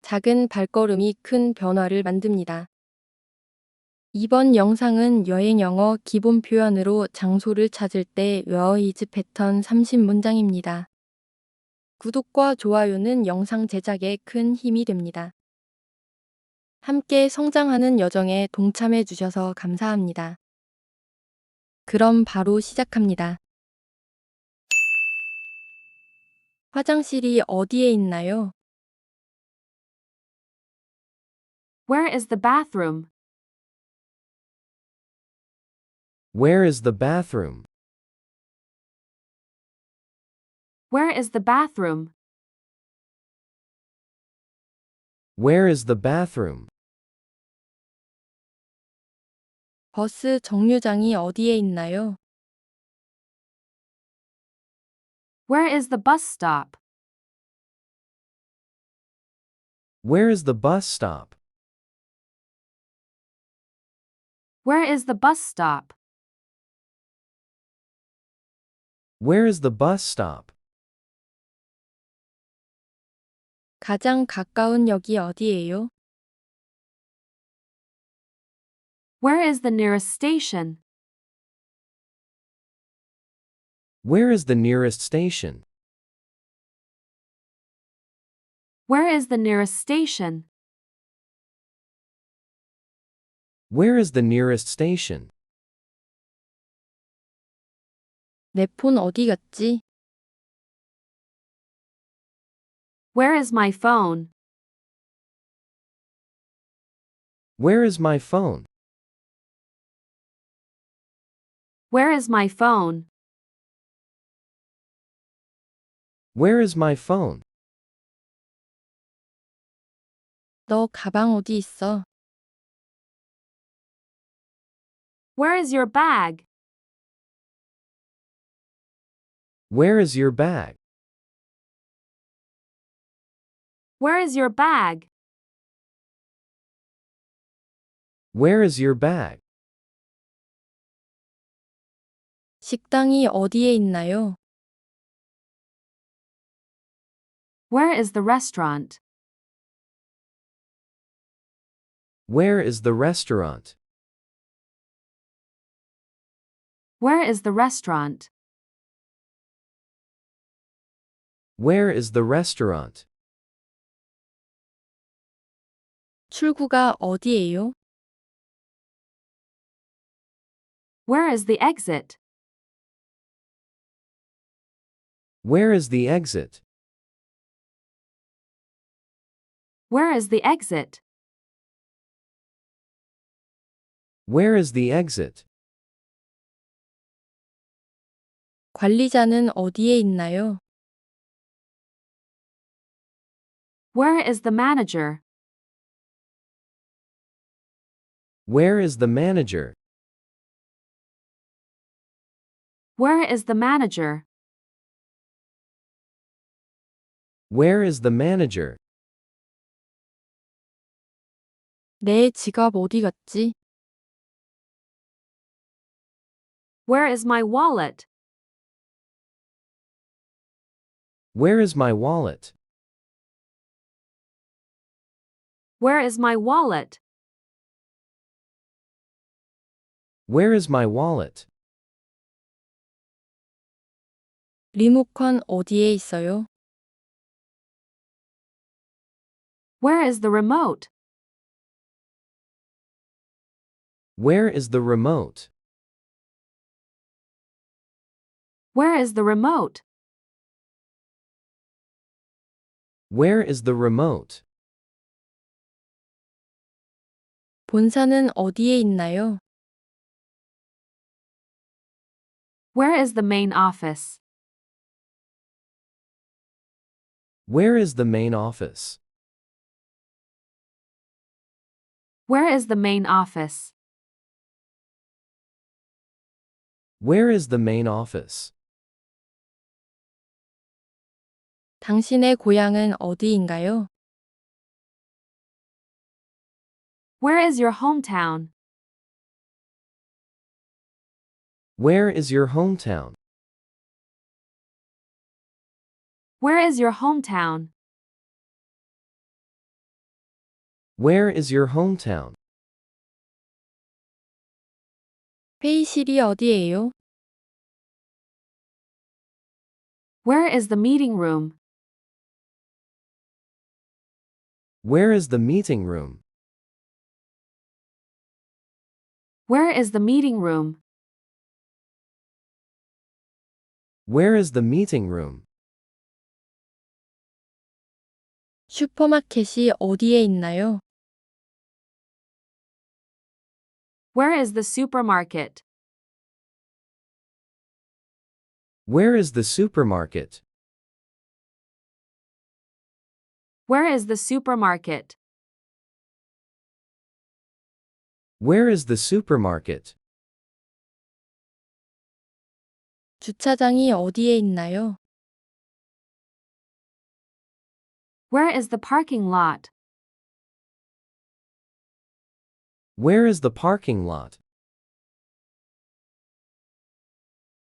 작은 발걸음이 큰 변화를 만듭니다. 이번 영상은 여행 영어 기본 표현으로 장소를 찾을 때 Where is 패턴 30문장입니다. 구독과 좋아요는 영상 제작에 큰 힘이 됩니다. 함께 성장하는 여정에 동참해 주셔서 감사합니다. 그럼 바로 시작합니다. 화장실이 어디에 있나요? Where is the bathroom? Where is the bathroom? Where is the bathroom? Where is the bathroom? 버스 정류장이 어디에 있나요? Where is the bus stop? Where is the bus stop? Where is the bus stop? Where is the bus stop? 가장 가까운 역이 어디예요? Where is the nearest station? Where is the nearest station? Where is the nearest station? Where is the nearest station? 내 폰 어디 갔지? Where is my phone? Where is my phone? Where is my phone? Where is my phone? 너 가방 어디 있어? Where is your bag? Where is your bag? Where is your bag? Where is your bag? 식당이 어디에 있나요? Where is the restaurant? Where is the restaurant? Where is the restaurant? Where is the restaurant? 출구가 어디예요? Where is the exit? Where is the exit? Where is the exit? Where is the exit? 관리자는 어디에 있나요? Where is the manager? Where is the manager? Where is the manager? Where is the manager? 내 지갑 어디 갔지? Where is my wallet? Where is my wallet? Where is my wallet? Where is my wallet? 리모컨 어디에 있어요? Where is the remote? Where is the remote? Where is the remote? Where is the remote? 본사는 어디에 있나요? Where is the main office? Where is the main office? Where is the main office? Where is the main office? 당신의 고향은 어디인가요? Where is your hometown? Where is your hometown? Where is your hometown? Where is your hometown? 회의실이 어디예요? Where is the meeting room? Where is the meeting room? Where is the meeting room? Where is the meeting room? 슈퍼마켓이 어디에 있나요? Where is the supermarket? Where is the supermarket? Where is the supermarket? Where is the supermarket? 주차장이 어디에 있나요? Where is the parking lot? Where is the parking lot?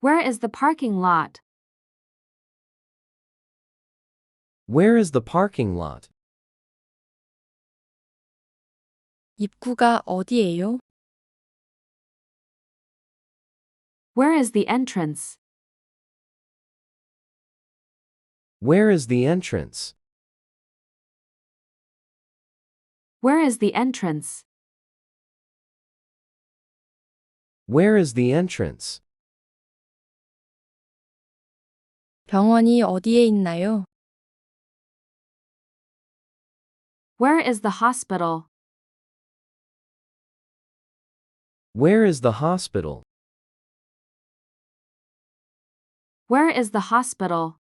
Where is the parking lot? Where is the parking lot? 입구가 어디예요? Where is the entrance? Where is the entrance? Where is the entrance? Where is the entrance? 병원이 어디에 있나요? Where is the hospital? Where is the hospital? Where is the hospital?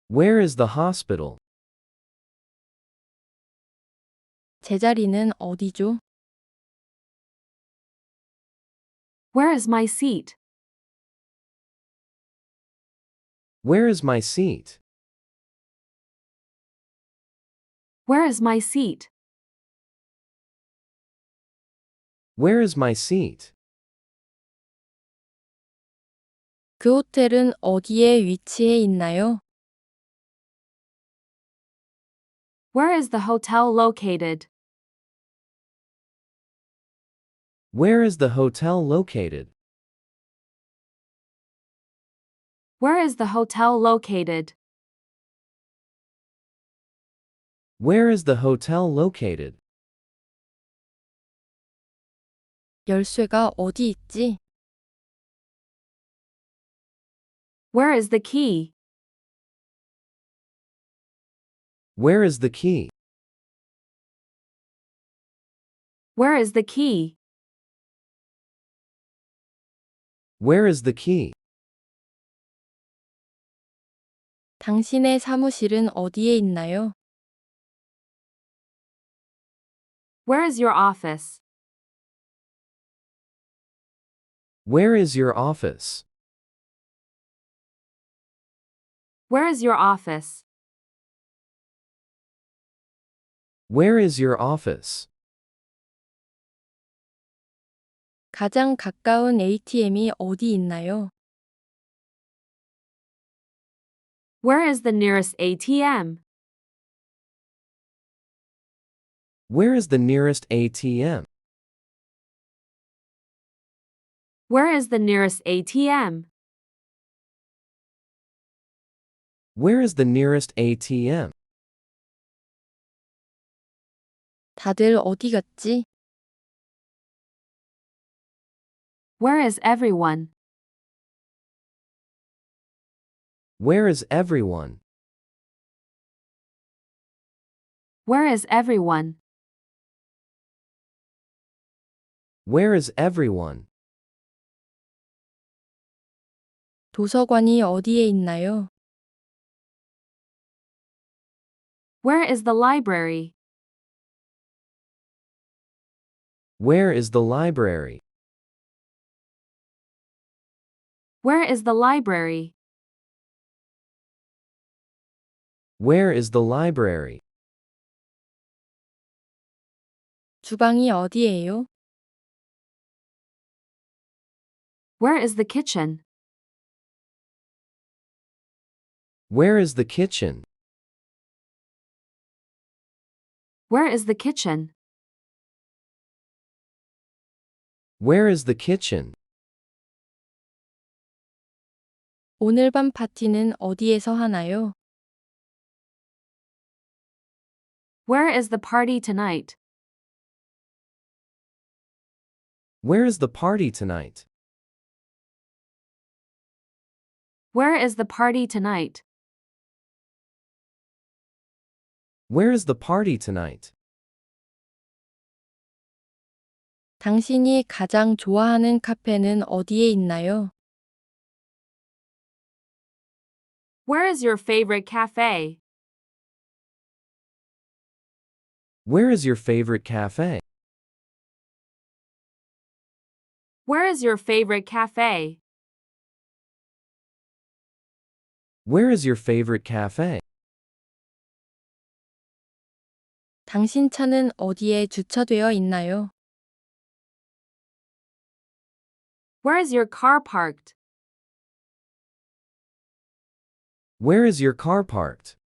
Where is the hospital? 제자리는 어디죠? Where is my seat? Where is my seat? Where is my seat? Where is my seat? 그 호텔은 어디에 위치해 있나요? Where is the hotel located? Where is the hotel located? Where is the hotel located? Where is the hotel located? 열쇠가 어디 있지? Where is the key? Where is the key? Where is the key? Where is the key? 당신의 사무실은 어디에 있나요? Where is your office? Where is your office? Where is your office? Where is your office? 가장 가까운 ATM이 어디 있나요? Where is the nearest ATM? Where is the nearest ATM? Where is the nearest ATM? Where is the nearest ATM? 다들 어디 갔지? Where is everyone? Where is everyone? Where is everyone? Where is everyone? 도서관이 어디에 있나요? Where is the library? Where is the library? Where is the library? Where is the library? 주방이 어디예요? Where is the kitchen? Where is the kitchen? Where is the kitchen? Where is the kitchen? 오늘 밤 파티는 어디에서 하나요? Where is the party tonight? Where is the party tonight? Where is the party tonight? Where is the party tonight? 당신이 가장 좋아하는 카페는 어디에 있나요? Where is your favorite cafe? Where is your favorite cafe? Where is your favorite cafe? Where is your favorite cafe? 당신 차는 어디에 주차되어 있나요? Where is your car parked? Where is your car parked?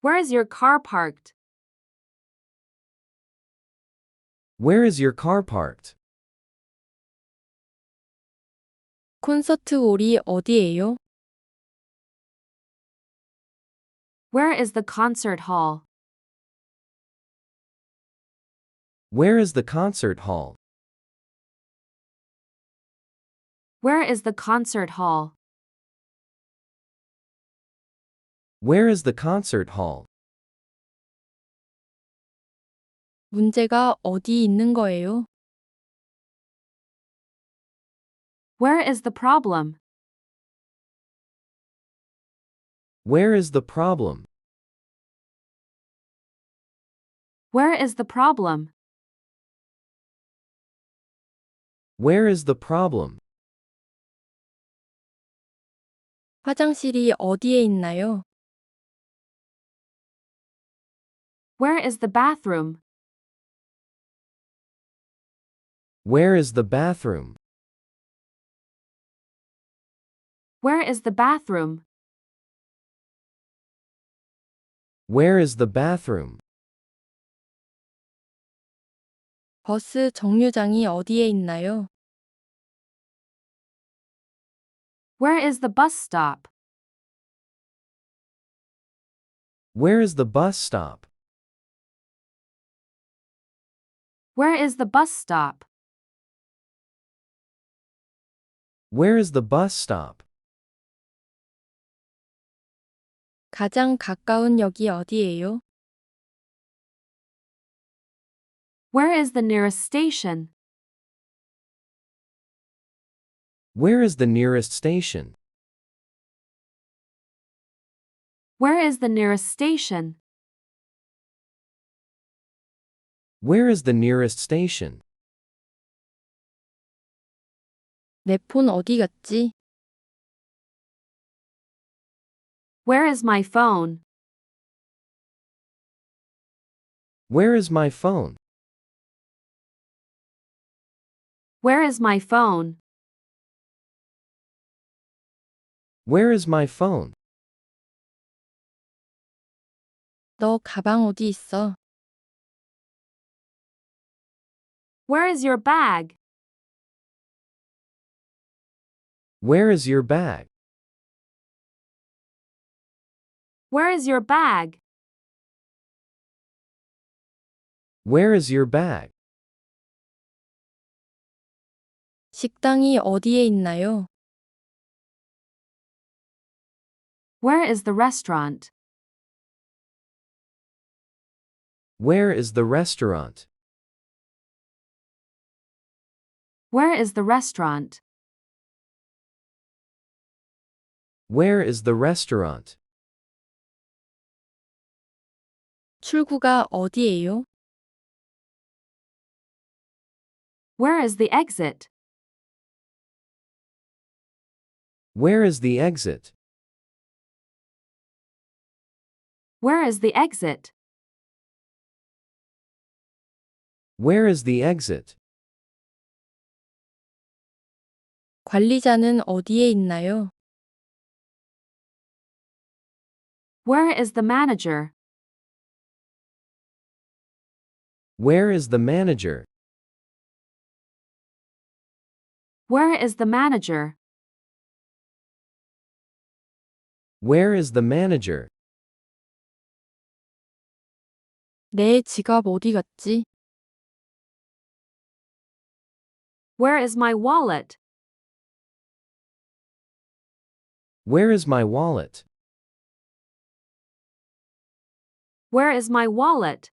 Where is your car parked? Where is your car parked? 콘서트홀이 어디예요? Where is the concert hall? Where is the concert hall? Where is the concert hall? Where is the concert hall? 문제가 어디 있는 거예요? Where is the problem? Where is the problem? Where is the problem? Where is the problem? 화장실이 어디에 있나요? Where is the bathroom? Where is the bathroom? Where is the bathroom? Where is the bathroom? 버스 정류장이 어디에 있나요? Where is the bus stop? Where is the bus stop? Where is the bus stop? Where is the bus stop? 가장 가까운 역이 어디예요? Where is the nearest station? Where is the nearest station? Where is the nearest station? Where is the nearest station? 내 폰 어디 갔지? Where is my phone? Where is my phone? Where is my phone? Where is my phone? 너 가방 어디 있어? Where is your bag? Where is your bag? Where is your bag? Where is your bag? 식당이 어디에 있나요? Where is the restaurant? Where is the restaurant? Where is the restaurant? Where is the restaurant? 출구가 어디예요? Where is the exit? Where is the exit? Where is the exit? Where is the exit? 관리자는 어디에 있나요? Where is the manager? Where is the manager? Where is the manager? Where is the manager? 내 지갑 어디 갔지? Where is my wallet? Where is my wallet? Where is my wallet?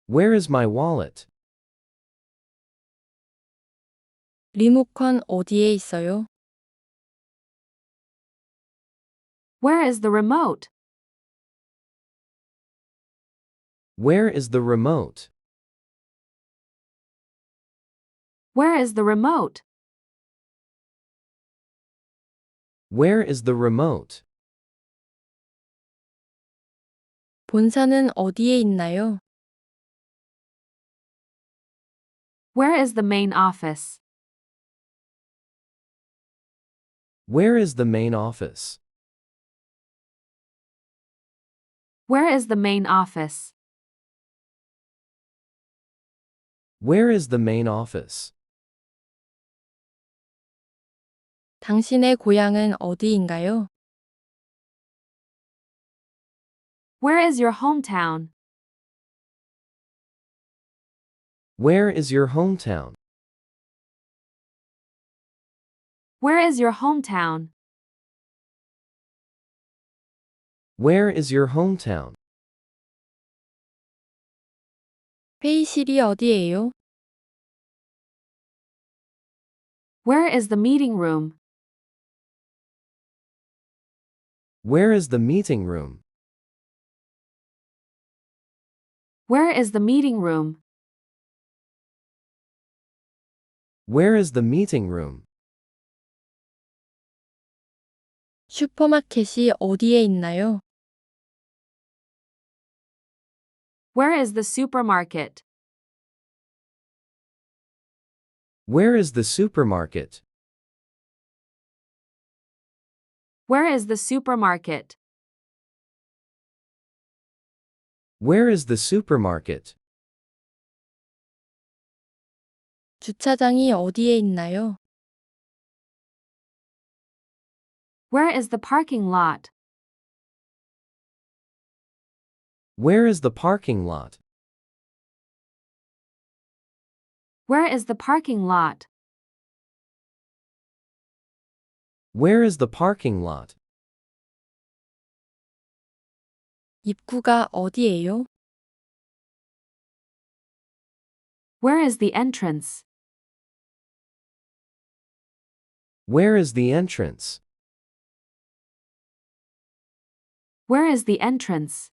Where is my wallet? 리모컨 어디에 있어요? Where is the remote? Where is the remote? Where is the remote? Where is the remote? 본사는 어디에 있나요? Where is the main office? Where is the main office? Where is the main office? Where is the main office? 당신의 고향은 어디인가요? Where is your hometown? Where is your hometown? Where is your hometown? Where is your hometown? 회의실이 어디예요? Where is the meeting room? Where is the meeting room? Where is the meeting room? Where is the meeting room? 슈퍼마켓이 어디에 있나요? Where is the supermarket? Where is the supermarket? Where is the supermarket? Where is the supermarket? 주차장이 어디에 있나요? Where is the parking lot? Where is the parking lot? Where is the parking lot? Where is the parking lot? 입구가 어디예요? Where is the entrance? Where is the entrance? Where is the entrance?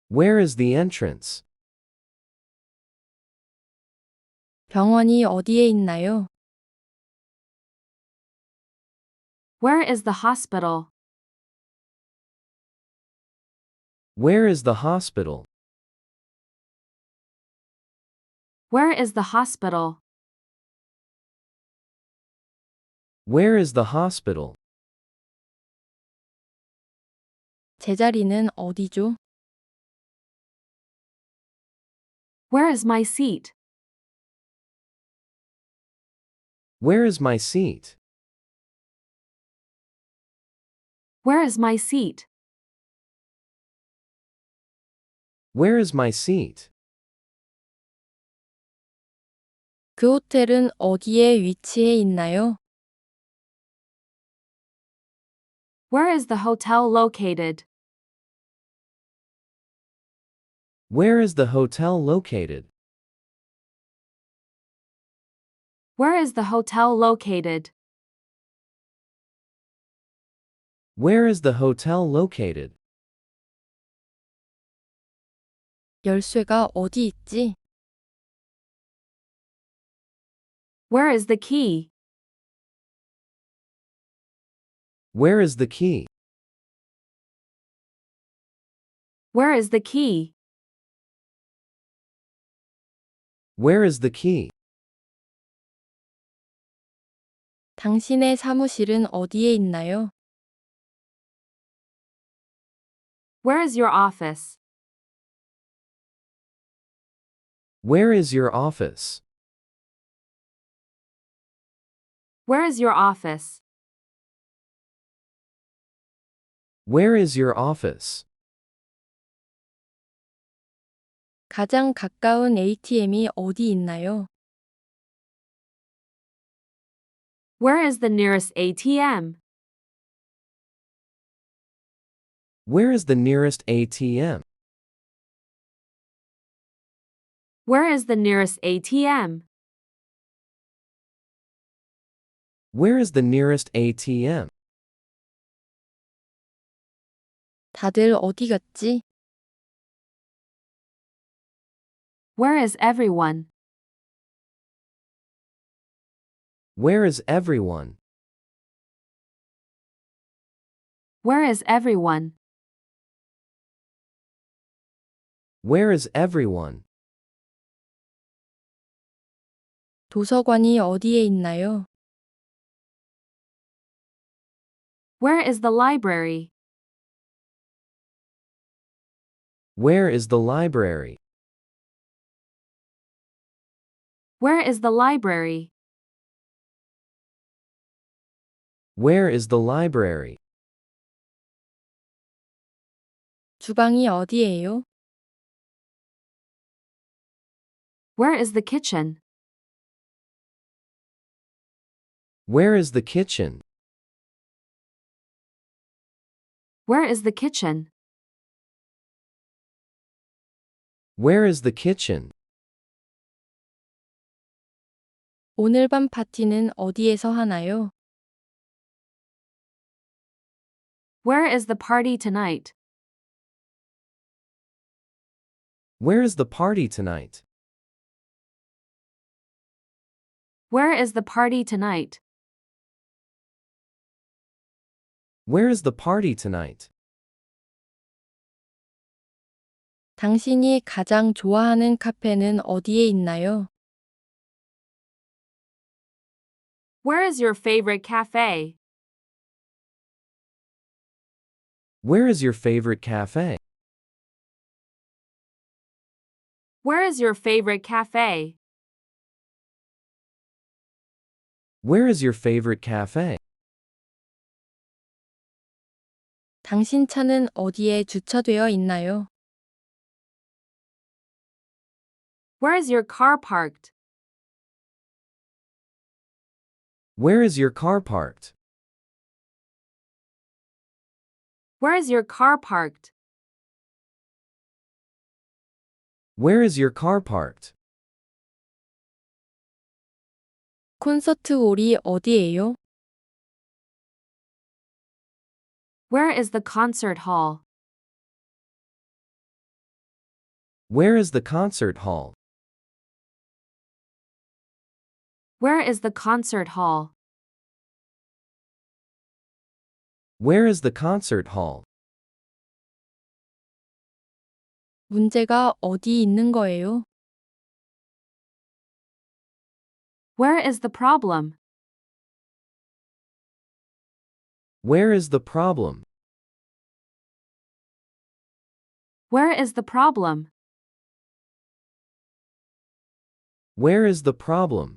Where is the entrance? 병원이 어디에 있나요? Where is the hospital? Where is the hospital? Where is the hospital? Where is the hospital? 제자리는 어디죠? Where is my seat? Where is my seat? Where is my seat? Where is my seat? 그 호텔은 어디에 위치해 있나요? Where is the hotel located? Where is the hotel located? Where is the hotel located? Where is the hotel located? 열쇠가 어디 있지? Where is the key? Where is the key? Where is the key? Where is the key? 당신의 사무실은 어디에 있나요? Where is your office? Where is your office? Where is your office? Where is your office? 가장 가까운 ATM이 어디 있나요? Where is the nearest ATM? Where is the nearest ATM? Where is the nearest ATM? Where is the nearest ATM? 다들 어디 갔지? Where is everyone? Where is everyone? Where is everyone? Where is everyone? 도서관이 어디에 있나요? Where is the library? Where is the library? Where is the library? Where is the library? 주방이 어디예요? Where is the kitchen? Where is the kitchen? Where is the kitchen? Where is the kitchen? 오늘 밤 파티는 어디에서 하나요? Where is the party tonight? Where is the party tonight? Where is the party tonight? Where is the party tonight? 당신이 가장 좋아하는 카페는 어디에 있나요? Where is your favorite cafe? Where is your favorite cafe? Where is your favorite cafe? Where is your favorite cafe? 당신 차는 어디에 주차되어 있나요? Where is your car parked? Where is your car parked? Where is your car parked? Where is your car parked? 콘서트홀이 어디예요? Where is the concert hall? Where is the concert hall? Where is the concert hall? Where is the concert hall? 문제가 어디 있는 거예요? Where is the problem? Where is the problem? Where is the problem? Where is the problem?